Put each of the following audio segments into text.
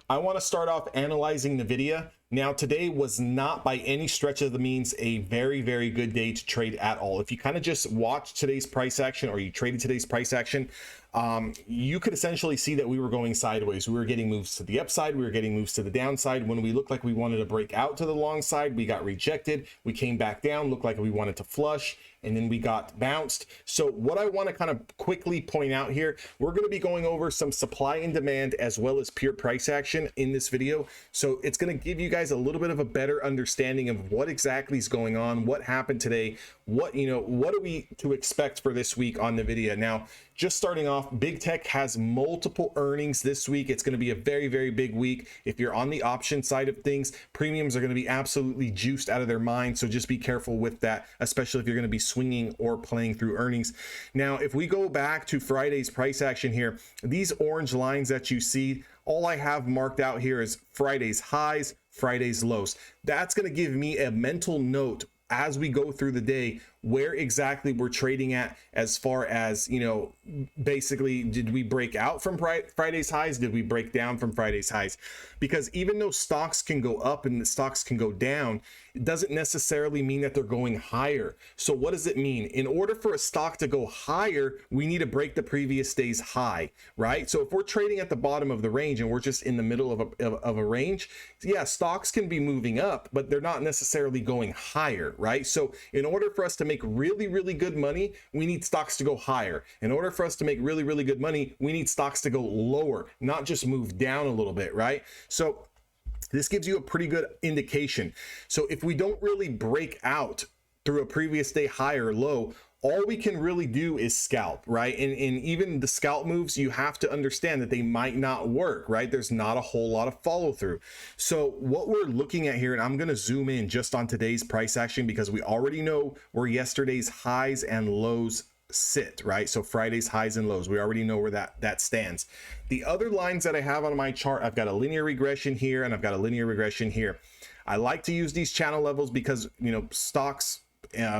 I want to start off analyzing Nvda. Now, today was not by any stretch of the means a very, very good day to trade at all. If you kind of just watch today's price action, or you traded today's price action, you could essentially see that we were going sideways. We were getting moves to the upside, we were getting moves to the downside. When we looked like we wanted to break out to the long side, we got rejected. We came back down, looked like we wanted to flush, and then we got bounced. So what I want to kind of quickly point out here, we're going to be going over some supply and demand as well as pure price action in this video. So it's going to give you guys a little bit of a better understanding of what exactly is going on, what happened today, what are we to expect for this week on Nvda. Now, just starting off, big tech has multiple earnings this week. It's going to be a very, very big week. If you're on the option side of things, premiums are going to be absolutely juiced out of their mind. So just be careful with that, especially if you're going to be swinging or playing through earnings. Now, if we go back to Friday's price action here, these orange lines that you see, all I have marked out here is Friday's highs, Friday's lows. That's going to give me a mental note as we go through the day where exactly we're trading at, as far as, basically, did we break out from Friday's highs? Did we break down from Friday's highs? Because even though stocks can go up and the stocks can go down, it doesn't necessarily mean that they're going higher. So what does it mean? In order for a stock to go higher, we need to break the previous day's high, right? So if we're trading at the bottom of the range and we're just in the middle of a range, yeah, stocks can be moving up, but they're not necessarily going higher, right? So in order for us to make really, really good money, we need stocks to go higher. In order for us to make really, really good money, we need stocks to go lower, not just move down a little bit, right? So this gives you a pretty good indication. So if we don't really break out through a previous day high or low, all we can really do is scalp, right? And even the scalp moves, you have to understand that they might not work, right? There's not a whole lot of follow through. So what we're looking at here, and I'm going to zoom in just on today's price action because we already know where yesterday's highs and lows sit, right? So Friday's highs and lows, we already know where that stands. The other lines that I have on my chart, I've got a linear regression here and I've got a linear regression here. I like to use these channel levels because, stocks,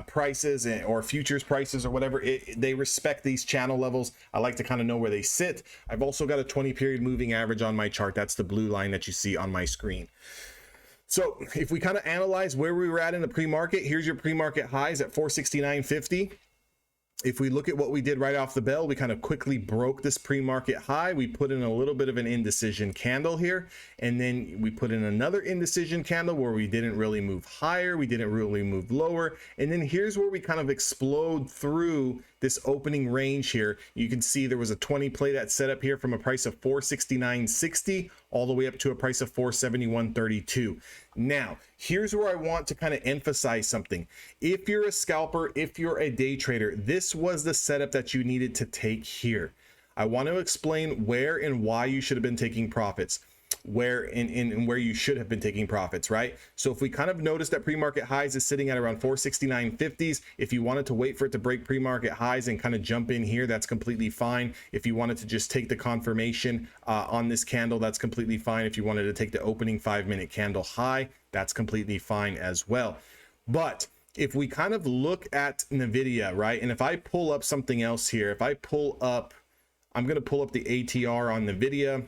prices or futures prices or whatever, they respect these channel levels. I like to kind of know where they sit. I've also got a 20 period moving average on my chart. That's the blue line that you see on my screen. So if we kind of analyze where we were at in the pre-market, here's your pre-market highs at 469.50. If we look at what we did right off the bell, we kind of quickly broke this pre-market high. We put in a little bit of an indecision candle here, and then we put in another indecision candle where we didn't really move higher, we didn't really move lower, and then here's where we kind of explode through this opening range here. You can see there was a 20 play that set up here from a price of 469.60 all the way up to a price of 471.32. Now, here's where I want to kind of emphasize something. If you're a scalper, if you're a day trader, this was the setup that you needed to take here. I want to explain where and why you should have been taking profits, where you should have been taking profits, right? So if we kind of notice that pre-market highs is sitting at around 469.50s, if you wanted to wait for it to break pre-market highs and kind of jump in here, that's completely fine. If you wanted to just take the confirmation on this candle, that's completely fine. If you wanted to take the opening 5-minute candle high, that's completely fine as well. But if we kind of look at Nvda, right, and if I pull up something else here, if I pull up, I'm going to pull up the ATR on Nvda.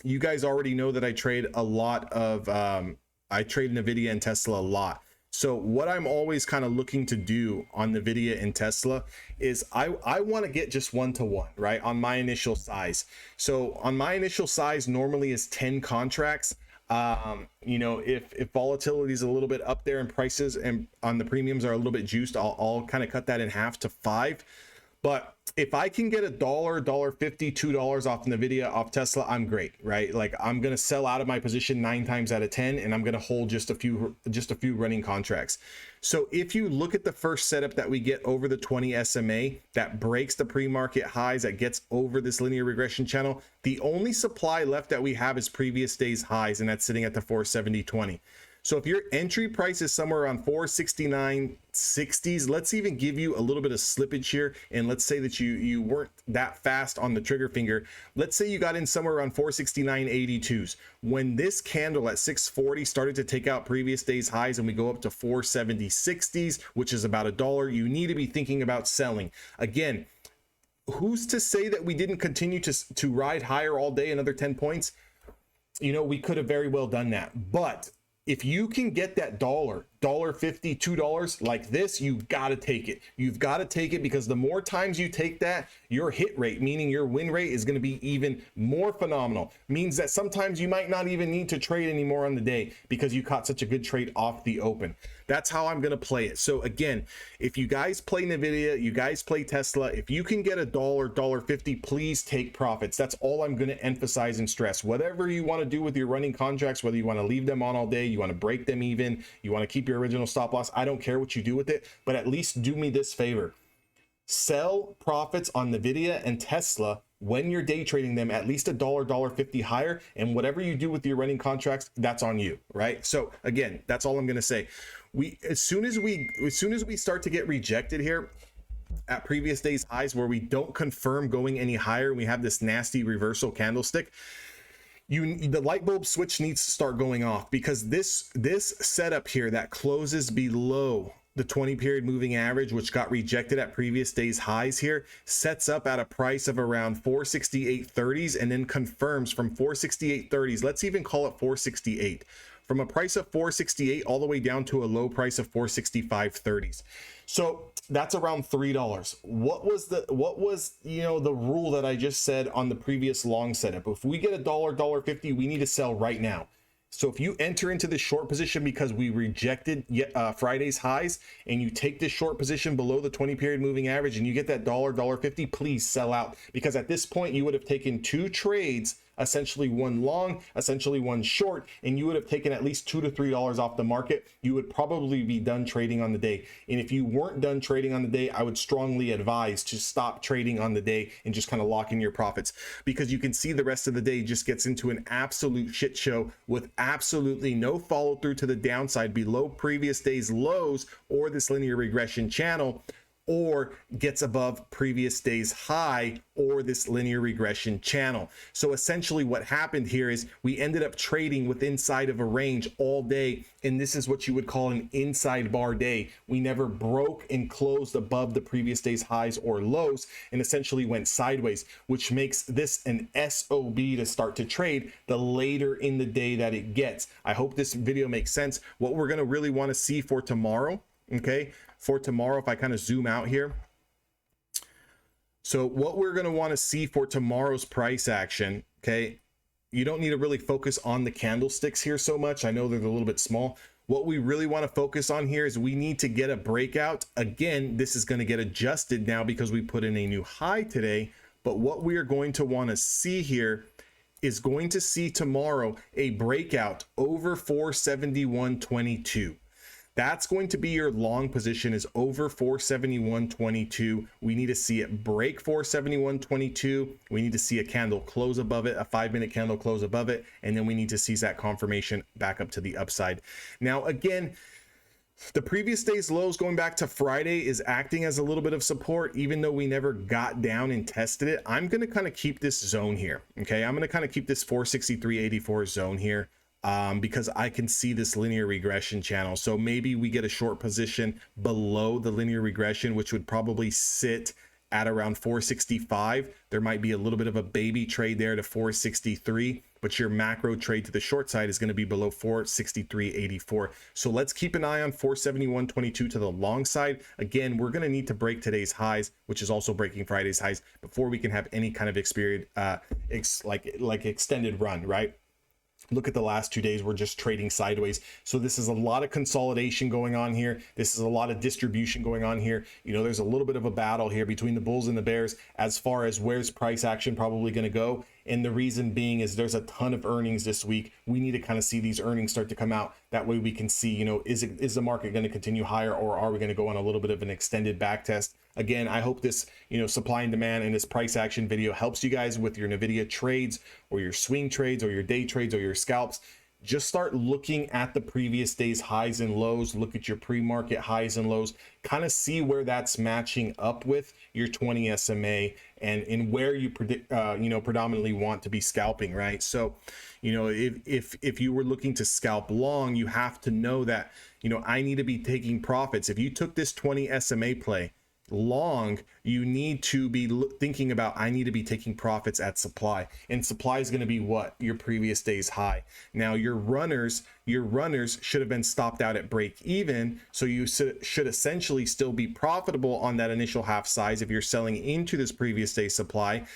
You guys already know that I trade a lot of, I trade Nvda and Tesla a lot. So what I'm always kind of looking to do on Nvda and Tesla is I want to get just 1-to-1, right, on my initial size. So on my initial size normally is 10 contracts. If volatility is a little bit up there and prices and on the premiums are a little bit juiced, I'll kind of cut that in half to 5. But if I can get $1, $1.50, $2 off Nvda, off Tesla, I'm great, right? Like I'm going to sell out of my position 9 times out of 10, and I'm going to hold just a few running contracts. So if you look at the first setup that we get over the 20 SMA that breaks the pre-market highs, that gets over this linear regression channel, the only supply left that we have is previous day's highs, and that's sitting at the 470.20. So if your entry price is somewhere around 469.60s, let's even give you a little bit of slippage here. And let's say that you weren't that fast on the trigger finger. Let's say you got in somewhere around 469.82s. When this candle at 640 started to take out previous day's highs and we go up to 470.60s, which is about $1, you need to be thinking about selling. Again, who's to say that we didn't continue to ride higher all day, another 10 points? you know, we could have very well done that. But if you can get that $1.50, $2 like this, you got to take it. You've got to take it, because the more times you take that, your hit rate, meaning your win rate, is going to be even more phenomenal. Means that sometimes you might not even need to trade anymore on the day because you caught such a good trade off the open. That's how I'm going to play it. So again, if you guys play Nvidia, you guys play Tesla, if you can get $1.50, please take profits. That's all I'm going to emphasize and stress. Whatever you want to do with your running contracts, whether you want to leave them on all day, you want to break them even, you want to keep your original stop loss, I don't care what you do with it, but at least do me this favor. Sell profits on Nvidia and Tesla when you're day trading them at least $1.50 higher, and whatever you do with your running contracts, that's on you, right? So again, that's all I'm going to say. As soon as we start to get rejected here at previous days highs, where we don't confirm going any higher, we have this nasty reversal candlestick, the light bulb switch needs to start going off, because this setup here that closes below the 20 period moving average, which got rejected at previous days highs here, sets up at a price of around 468.30s and then confirms from 468.30s. Let's even call it 468. From a price of 468 all the way down to a low price of 465.30s. So that's around $3. What was you know, the rule that I just said on the previous long setup? If we get $1.50, we need to sell right now. So if you enter into this short position because we rejected Friday's highs, and you take this short position below the 20 period moving average and you get that $1.50, please sell out, because at this point you would have taken two trades, essentially one long, essentially one short, and you would have taken at least $2 to $3 off the market. You would probably be done trading on the day. And if you weren't done trading on the day, I would strongly advise to stop trading on the day and just kind of lock in your profits, because you can see the rest of the day just gets into an absolute shit show with absolutely no follow through to the downside below previous day's lows or this linear regression channel, or gets above previous day's high or this linear regression channel. So essentially what happened here is we ended up trading with inside of a range all day, and this is what you would call an inside bar day. We never broke and closed above the previous day's highs or lows, and essentially went sideways, which makes this an SOB to start to trade the later in the day that it gets. I hope this video makes sense. What we're going to really want to see for tomorrow, okay, for tomorrow, if I kind of zoom out here, so what we're going to want to see for tomorrow's price action, okay, you don't need to really focus on the candlesticks here so much. I know they're a little bit small. What we really want to focus on here is we need to get a breakout. Again, this is going to get adjusted now because we put in a new high today, but what we are going to want to see here is going to see tomorrow a breakout over 471.22. That's going to be your long position, is over 471.22. We need to see it break 471.22. We need to see a candle close above it, a 5-minute candle close above it, and then we need to see that confirmation back up to the upside. Now, again, the previous day's lows going back to Friday is acting as a little bit of support, even though we never got down and tested it. I'm going to kind of keep this zone here. Okay, I'm going to kind of keep this 463.84 zone here. Because I can see this linear regression channel. So maybe we get a short position below the linear regression, which would probably sit at around 465. There might be a little bit of a baby trade there to 463, but your macro trade to the short side is going to be below 463.84. So let's keep an eye on 471.22 to the long side. Again, we're going to need to break today's highs, which is also breaking Friday's highs, before we can have any kind of extended run, right? Look at the last 2 days, we're just trading sideways. So this is a lot of consolidation going on here. This is a lot of distribution going on here. You know, there's a little bit of a battle here between the bulls and the bears as far as where's price action probably going to go. And the reason being is there's a ton of earnings this week. We need to kind of see these earnings start to come out. That way we can see, you know, is the market going to continue higher, or are we going to go on a little bit of an extended back test? Again, I hope this, you know, supply and demand and this price action video helps you guys with your Nvidia trades, or your swing trades, or your day trades, or your scalps. Just start looking at the previous day's highs and lows. Look at your pre-market highs and lows, kind of see where that's matching up with your 20 SMA and where you predict, you know, predominantly want to be scalping, right? So, you know, if you were looking to scalp long, you have to know that, you know, I need to be taking profits. If you took this 20 SMA play long, you need to be thinking about, I need to be taking profits at supply, and supply is going to be what? Your previous day's high. Now your runners should have been stopped out at break even, so you should essentially still be profitable on that initial half size if you're selling into this previous day's supply.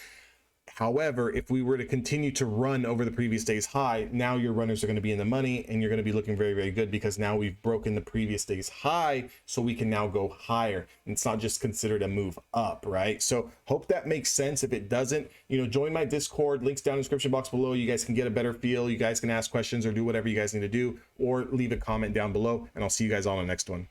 However, if we were to continue to run over the previous day's high, now your runners are going to be in the money, and you're going to be looking very, very good, because now we've broken the previous day's high, so we can now go higher. And it's not just considered a move up, right? So hope that makes sense. If it doesn't, join my Discord, links down in the description box below. You guys can get a better feel. You guys can ask questions or do whatever you guys need to do, or leave a comment down below, and I'll see you guys all on the next one.